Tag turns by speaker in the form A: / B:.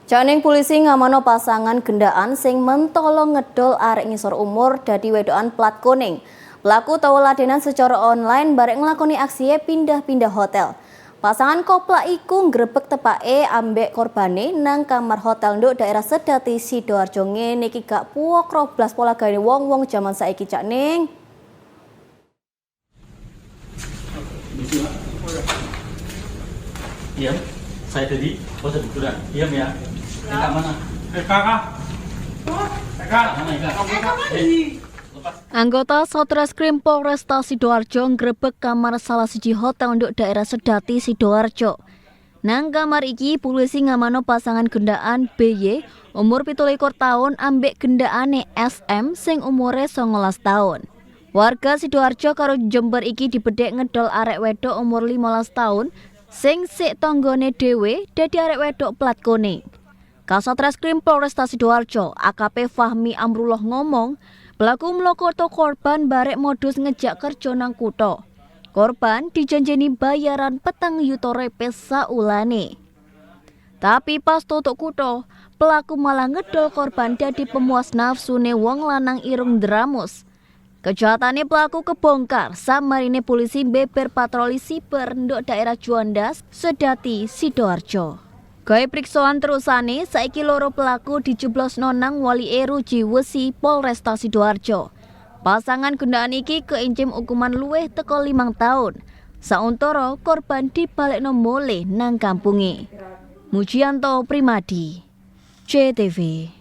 A: Janing polisi ngamono pasangan gendaan sing mentolo ngedol arek ngisor umur dadi wedokan plat kuning. Pelaku tau ladenan secara online barek nglakoni aksinya pindah-pindah hotel. Pasangan koplak iku ngrebek tepake ambek korbane nang kamar hotel nduk daerah Sedati Sidoarjo. Ngene iki gak puok roblas pola gawe wong-wong jaman saiki Cak Ning.
B: Iya, saya tadi saya bukuran. Diam ya. Eka mana?
C: Eka.
B: Mana Eka?
A: Anggota Satreskrim Polresta Sidoarjo ngrebek kamar salah siji hotel nduk daerah Sedati Sidoarjo. Nang kamar iki polisi ngamano pasangan gendaan BY umur 17 tahun ambek gendaane SM sing umure 19 tahun. Warga Sidoarjo karo Jember iki dibedhek ngedol arek wedok umur 15 tahun sing sik tanggane dhewe dadi arek wedok plat kuning. Kasatreskrim Polresta Sidoarjo AKP Fahmi Amrullah ngomong, pelaku mlokoto korban barek modus ngejak kerja nang kutha. Korban dijanjeni bayaran 4 yuta rupiah saulane. Tapi pas tutuk kutha, pelaku malah ngedol korban dadi pemuas nafsune wong lanang irung dramus. Kejahatannya pelaku kebongkar samarine polisi beber patroli siber nduk daerah Juanda, Sedati, Sidoarjo. Gawe priksoan terusane, saiki loro pelaku dijeblosno nang Wali Ruji Wesi Polresta Sidoarjo. Pasangan gendaan iki keincim hukuman luwih teko 5 tahun. Sauntara korban dibalekno mulih nang kampunge. Mujianto Primadi, JTV.